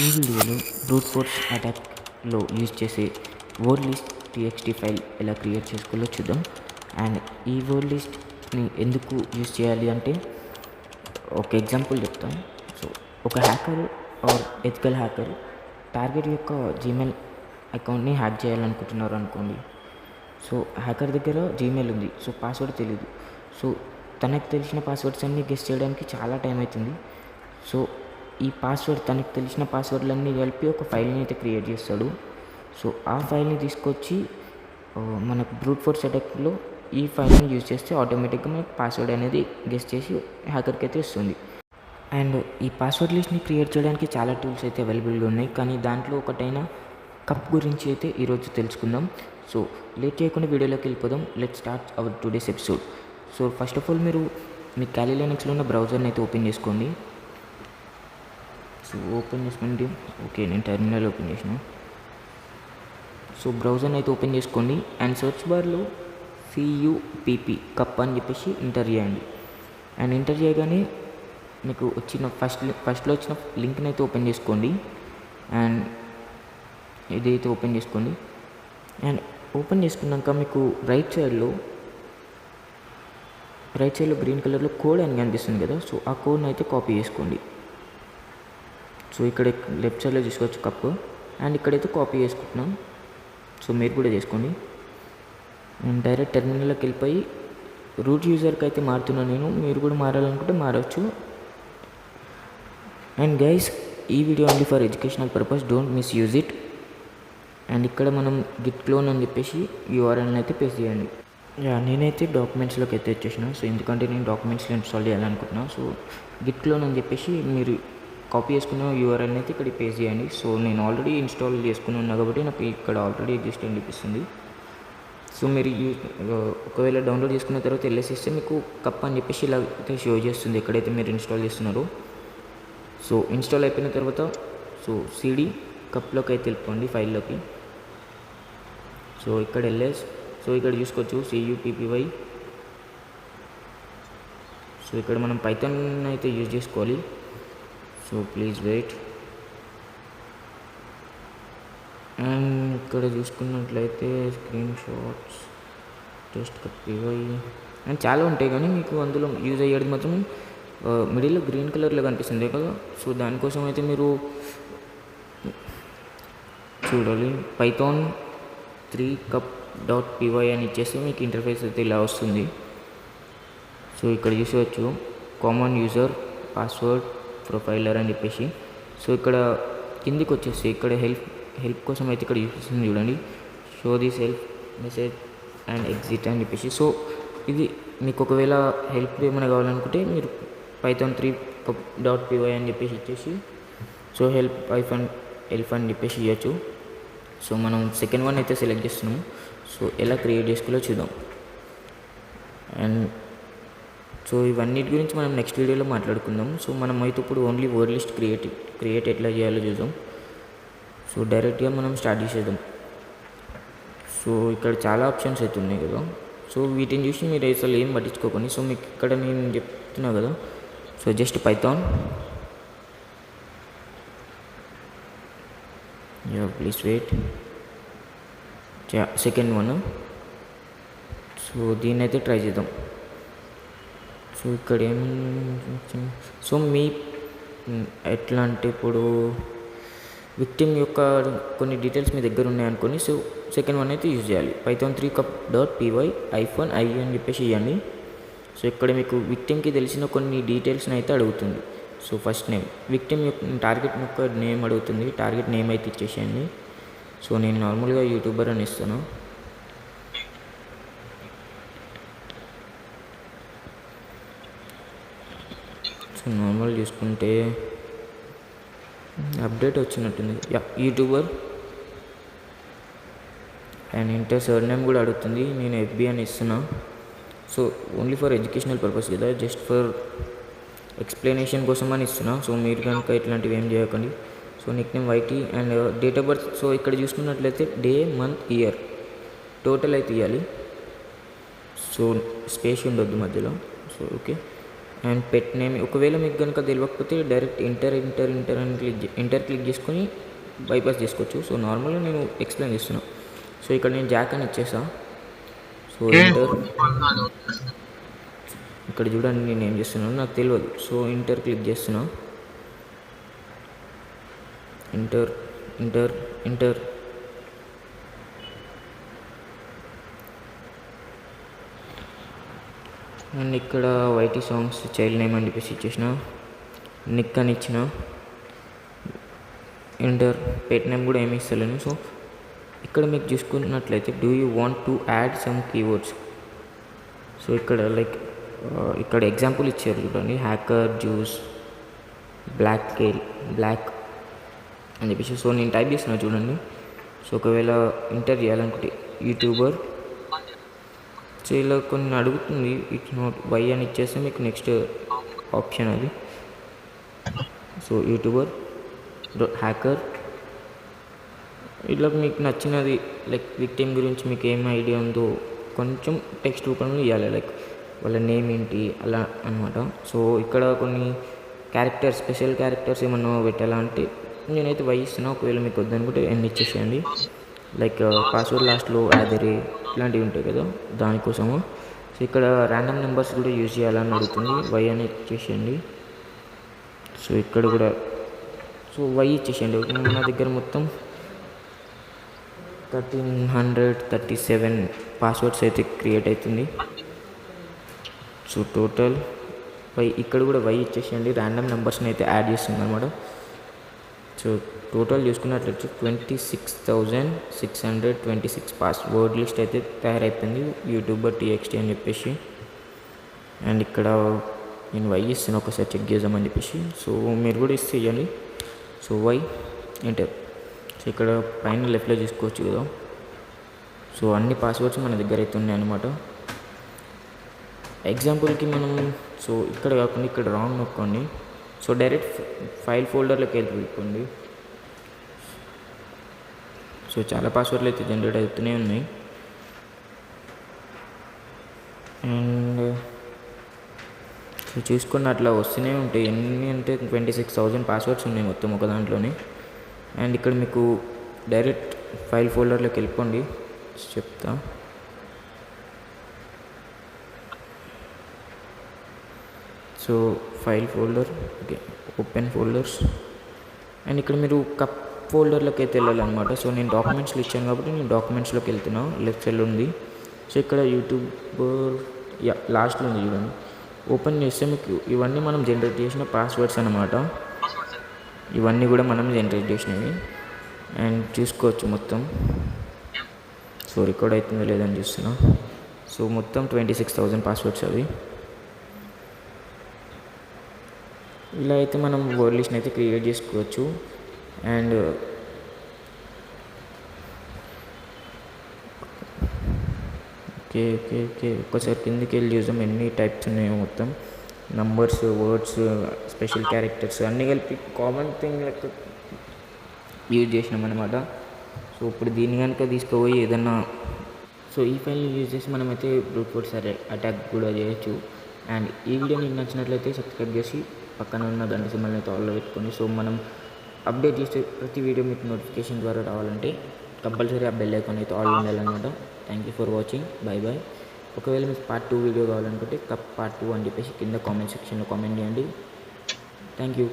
ఈ వీడియోలో brute force అటాక్లో use చేసే వర్డ్ లిస్ట్ టీఎక్స్టీ ఫైల్ ఎలా క్రియేట్ చేసుకోవాలో చూద్దాం. అండ్ ఈ వర్డ్ లిస్ట్ని ఎందుకు యూజ్ చేయాలి అంటే ఒక ఎగ్జాంపుల్ చెప్తాం. సో ఒక hacker or ethical hacker target యొక్క జీమెయిల్ అకౌంట్ని హ్యాక్ చేయాలనుకుంటున్నారు అనుకోండి. సో హ్యాకర్ దగ్గర జీమెయిల్ ఉంది, సో పాస్వర్డ్ తెలియదు. సో తనకు తెలిసిన పాస్వర్డ్స్ అన్నీ గెస్ చేయడానికి చాలా టైం అవుతుంది. సో ఈ పాస్వర్డ్ తనకు తెలిసిన పాస్వర్డ్లన్నీ కలిపి ఒక ఫైల్ని అయితే క్రియేట్ చేస్తాడు. సో ఆ ఫైల్ని తీసుకొచ్చి మనకు బ్రూట్ ఫోర్స్ అటాక్లో ఈ ఫైల్ని యూజ్ చేస్తే ఆటోమేటిక్గా మనకు పాస్వర్డ్ అనేది గెస్ చేసి హ్యాకర్కి అయితే వస్తుంది. అండ్ ఈ పాస్వర్డ్ లిస్ట్ని క్రియేట్ చేయడానికి చాలా టూల్స్ అయితే అవైలబుల్గా ఉన్నాయి, కానీ దాంట్లో ఒకటైన కప్ గురించి అయితే ఈరోజు తెలుసుకుందాం. సో లేట్ చేయకుండా వీడియోలోకి వెళ్ళిపోదాం. Let start our today's episode. So first of all మీరు మీ Kali Linux ఉన్న బ్రౌజర్ని అయితే ఓపెన్ చేసుకోండి. సో ఓపెన్ చేసుకోండి. ఓకే, నేను టెర్మినల్ ఓపెన్ చేసిన. సో బ్రౌజర్ని అయితే ఓపెన్ చేసుకోండి అండ్ సెర్చ్ బార్లో CUPP కప్ అని చెప్పేసి ఎంటర్ చేయండి. అండ్ ఎంటర్ చేయగానే మీకు వచ్చిన ఫస్ట్లో వచ్చిన లింక్ని అయితే ఓపెన్ చేసుకోండి. అండ్ ఇదైతే ఓపెన్ చేసుకోండి. అండ్ ఓపెన్ చేసుకున్నాక మీకు రైట్ సైడ్లో గ్రీన్ కలర్లో కోడ్ అని కనిపిస్తుంది కదా. సో ఆ కోడ్ని అయితే కాపీ చేసుకోండి. సో ఇక్కడ లెఫ్ట్ సైడ్లో చూసుకోవచ్చు కప్, అండ్ ఇక్కడైతే కాపీ చేసుకుంటున్నాం. సో మీరు కూడా చేసుకోండి. నేను డైరెక్ట్ టెర్మినల్లోకి వెళ్ళిపోయి రూట్ యూజర్కి అయితే మారుతున్నాను నేను. మీరు కూడా మారాలనుకుంటే మారవచ్చు. అండ్ గైస్, ఈ video only for educational purpose, don't miss use it. And ఇక్కడ మనం గిట్ క్లోన్ అని చెప్పేసి URLని అయితే పేస్ట్ చేయండి. నేనైతే డాక్యుమెంట్స్లోకి అయితే వచ్చేసిన. సో ఎందుకంటే నేను డాక్యుమెంట్స్లో ఇన్స్టాల్ చేయాలనుకుంటున్నాను. సో గిట్ క్లోన్ అని చెప్పేసి మీరు కాపీ చేసుకున్న URLని అయితే ఇక్కడ పేస్ట్ చేయండి. సో నేను ఆల్రెడీ ఇన్స్టాల్ చేసుకుని ఉన్నా కాబట్టి నాకు ఇక్కడ ఆల్రెడీ ఎగ్జిస్ట్ అని చూపిస్తుంది. సో మీరు ఒకవేళ డౌన్లోడ్ చేసుకున్న తర్వాత వెళ్ళేసిస్తే మీకు కప్ అని చెప్పేసి ఇలా అయితే షో చేస్తుంది ఎక్కడైతే మీరు ఇన్స్టాల్ చేస్తున్నారో. సో ఇన్స్టాల్ అయిపోయిన తర్వాత సో CD కప్లోకి అయితే వెళ్ళిపోండి, ఫైల్లోకి. సో ఇక్కడ సో ఇక్కడ చూసుకోవచ్చు CUPPY. సో ఇక్కడ మనం పైథాన్ అయితే యూజ్ చేసుకోవాలి. So please wait. అండ్ ఇక్కడ చూసుకున్నట్లయితే screen shots, test PY and చాలా ఉంటాయి, కానీ మీకు అందులో యూజ్ అయ్యేది మాత్రం మిడిల్లో గ్రీన్ కలర్లో కనిపిస్తుంది కదా. సో దానికోసం అయితే మీరు చూడాలి. python 3 cup.py అని ఇచ్చేస్తే మీకు ఇంటర్ఫేస్ అయితే ఇలా వస్తుంది. సో ఇక్కడ చూసుకోవచ్చు కామన్ యూజర్, పాస్వర్డ్, ప్రొఫైలర్ అని చెప్పేసి. సో ఇక్కడ కిందికి వచ్చేసి ఇక్కడ హెల్ప్ కోసం అయితే ఇక్కడ చూపిస్తుంది చూడండి, show this help message and exit అని చెప్పేసి. సో ఇది మీకు ఒకవేళ హెల్ప్ ఏమైనా కావాలనుకుంటే మీరు python 3 cup.py అని చెప్పేసి ఇచ్చేసి సో హెల్ప్ అని చెప్పేసి ఇవ్వచ్చు. సో మనం సెకండ్ వన్ అయితే సెలెక్ట్ చేస్తున్నాము. సో ఎలా క్రియేట్ చేసుకోవాలో చూద్దాం. అండ్ సో ఇవన్నిటి గురించి మనం నెక్స్ట్ వీడియోలో మాట్లాడుకుందాం. సో మనం అయితే ఇప్పుడు ఓన్లీ వర్డ్ లిస్ట్ క్రియేట్ ఎట్లా చేయాలో చూద్దాం. సో డైరెక్ట్గా మనం స్టార్ట్ చేసేద్దాం. సో ఇక్కడ చాలా ఆప్షన్స్ అయితే ఉన్నాయి కదా. సో వీటిని చూసి మీరు అసలు ఏం పట్టించుకోకండి. సో మీకు ఇక్కడ నేను చెప్తున్నా కదా. So just python, please wait, second one. So దీన్ని అయితే ట్రై చేద్దాం. సో ఇక్కడ సో మీ ఎట్లా అంటే ఇప్పుడు విక్టిమ్ యొక్క కొన్ని డీటెయిల్స్ మీ దగ్గర ఉన్నాయనుకోని. సో సెకండ్ వన్ అయితే యూజ్ చేయాలి. python 3 cup.py -i అని చెప్పేసి ఇవ్వండి. సో ఇక్కడ మీకు విక్టిమ్కి తెలిసిన కొన్ని డీటెయిల్స్ని అయితే అడుగుతుంది. సో ఫస్ట్ నేమ్, విక్టిమ్ యొక్క టార్గెట్ యొక్క నేమ్ అడుగుతుంది. టార్గెట్ నేమ్ అయితే ఇచ్చేసేయండి. సో నేను నార్మల్గా యూట్యూబర్ అని ఇస్తాను. సో నార్మల్ చూసుకుంటే అప్డేట్ వచ్చినట్టుంది, YouTuber. And inter sir name కూడా అడుగుతుంది. నేను FB అని ఇస్తున్నా. So only for educational purpose కదా, జస్ట్ ఫర్ ఎక్స్ప్లెనేషన్ కోసం అని ఇస్తున్నా. సో మీరు కనుక ఇట్లాంటివి ఏం చేయకండి. So Nick name YT and date of birth. So ఇక్కడ చూసుకున్నట్లయితే డే, మంత్, ఇయర్ టోటల్ అయితే ఇవ్వాలి. సో స్పేస్ ఉండొద్దు మధ్యలో. So okay. And pet name ఒకవేళ మీకు కనుక తెలియకపోతే డైరెక్ట్ ఎంటర్ క్లిక్ చేసుకొని బైపాస్ చేసుకోవచ్చు. సో నార్మల్గా నేను ఎక్స్ప్లెయిన్ చేస్తున్నా. సో ఇక్కడ నేను జాక్ అని ఇచ్చేసా. సో ఎంటర్, ఇక్కడ చూడండి నేను ఏం చేస్తున్నాను నాకు తెలియదు. సో ఎంటర్ క్లిక్ చేస్తున్నా. Enter enter enter. అండ్ ఇక్కడ వైటీ సాంగ్స్ చైల్డ్ నేమ్ అని చెప్పేసి ఇచ్చేసిన, నిక్ అని ఇచ్చిన, ఎంటర్. పెట్ నేమ్ కూడా ఏమి ఇస్తలేను. సో ఇక్కడ మీకు చూసుకున్నట్లయితే do you want to add some keywords. So ఇక్కడ లైక్ ఇక్కడ ఎగ్జాంపుల్ ఇచ్చారు చూడండి, హ్యాకర్, జ్యూస్, బ్లాక్ అని చెప్పేసి. సో నేను టైప్ చేస్తున్నా చూడండి. సో ఒకవేళ ఎంటర్ చేయాలనుకుంటే యూట్యూబర్, సో ఇలా కొన్ని అడుగుతుంది, ఇట్స్ నాట్ వై అని ఇచ్చేస్తే మీకు నెక్స్ట్ ఆప్షన్ అది. సో యూట్యూబర్, హ్యాకర్, ఇట్లా మీకు నచ్చినది లైక్ విక్టిమ్ గురించి మీకు ఏం ఐడియా ఉందో కొంచెం టెక్స్ట్ రూపంలో ఇవ్వాలి, లైక్ వాళ్ళ నేమ్ ఏంటి అలా అనమాట. సో ఇక్కడ కొన్ని క్యారెక్టర్స్, స్పెషల్ క్యారెక్టర్స్ ఏమన్నా పెట్టాలంటే నేనైతే వై ఇస్తున్నా. ఒకవేళ మీకు వద్దనుకుంటే ఎన్ని ఇచ్చేసేయండి. లైక్ పాస్వర్డ్ లాస్ట్లో యాదరే ఇట్లాంటివి ఉంటాయి కదా దానికోసము. సో ఇక్కడ ర్యాండమ్ నెంబర్స్ కూడా యూజ్ చేయాలని అడుగుతుంది, వై అని ఇచ్చేసేయండి. సో ఇక్కడ కూడా సో వై ఇచ్చేసేయండి. నా దగ్గర మొత్తం 1337 పాస్వర్డ్స్ అయితే క్రియేట్ అవుతుంది. సో టోటల్ వై, ఇక్కడ కూడా వై ఇచ్చేసేయండి. ర్యాండమ్ నెంబర్స్ని అయితే యాడ్ చేస్తుంది అనమాట. సో టోటల్ చూసుకున్నట్లయితే 26,626 పాస్వర్డ్ లిస్ట్ అయితే తయారైపోయింది యూట్యూబర్ TXT అని చెప్పేసి. అండ్ ఇక్కడ నేను వై ఇస్తాను, ఒకసారి చెక్ చేద్దామని చెప్పేసి. సో మీరు కూడా ఇస్తే ఇవ్వండి. So why enter. సో ఇక్కడ పైన లెఫ్ట్లో చూసుకోవచ్చు కదా. సో అన్ని పాస్వర్డ్స్ మన దగ్గర అయితే ఉన్నాయి అనమాట. ఎగ్జాంపుల్కి మనం సో ఇక్కడ కాకుండా ఇక్కడ రాంగ్ నొక్కండి. సో డైరెక్ట్ ఫైల్ ఫోల్డర్లోకి వెళ్ళిపోండి. సో చాలా పాస్వర్డ్లు అయితే జనరేట్ అవుతూనే ఉన్నాయి. అండ్ సో చూసుకున్న అట్లా వస్తూనే ఉంటాయి. ఎన్ని అంటే 26,000 పాస్వర్డ్స్ ఉన్నాయి మొత్తం ఒక దాంట్లోనే. అండ్ ఇక్కడ మీకు డైరెక్ట్ ఫైల్ ఫోల్డర్లోకి వెళ్ళిపోండి, చెప్తా. So file folder, okay, open folders. And ఇక్కడ మీరు కప్ ఫోల్డర్లోకి అయితే వెళ్ళాలన్నమాట. సో నేను డాక్యుమెంట్స్లో ఇచ్చాను కాబట్టి నేను డాక్యుమెంట్స్లోకి వెళ్తున్నా. లెఫ్ట్ సైడ్లో ఉంది. సో ఇక్కడ యూట్యూబర్ లాస్ట్లో ఉంది చూడండి. ఓపెన్ చేస్తే మీకు ఇవన్నీ మనం జనరేట్ చేసిన పాస్వర్డ్స్ అన్నమాట. ఇవన్నీ కూడా మనం జనరేట్ చేసినవి. అండ్ చూసుకోవచ్చు మొత్తం. సో రికార్డ్ అవుతుందో లేదని చూస్తున్నా. సో మొత్తం 26,000 పాస్వర్డ్స్ అవి. ఇలా అయితే మనం వర్డ్ లిస్ట్ని అయితే క్రియేట్ చేసుకోవచ్చు. అండ్ ఓకే ఓకే ఓకే ఒక్కసారి కిందకి వెళ్ళి చూద్దాం ఎన్ని టైప్స్ ఉన్నాయో. మొత్తం నంబర్స్, వర్డ్స్, స్పెషల్ క్యారెక్టర్స్ అన్నీ కలిపి కామన్ థింగ్ లెక్క యూజ్ చేసినాం అనమాట. సో ఇప్పుడు దీన్ని కనుక తీసుకుపోయి ఏదన్నా సో ఈ ఫైల్ని యూజ్ చేసి మనమైతే బ్రూట్ ఫోర్స్ అటాక్ కూడా చేయొచ్చు. అండ్ ఈ వీడియో మీకు నచ్చినట్లయితే సబ్స్క్రైబ్ చేసి పక్కన ఉన్న గంట సింబల్ని అయితే ఆల్లో పెట్టుకోండి. సో మనం అప్డేట్ చేసే ప్రతి వీడియో మీకు నోటిఫికేషన్ ద్వారా రావాలంటే కంపల్సరీ ఆ బెల్ ఐకాన్ అయితే ఆల్ ఉండాలన్నమాట. Thank you for watching. Bye bye. ఒకవేళ మీకు పార్ట్ 2 వీడియో కావాలనుకుంటే పార్ట్ 2 అని చెప్పేసి కింద కామెంట్ సెక్షన్లో కామెంట్ చేయండి. Thank you.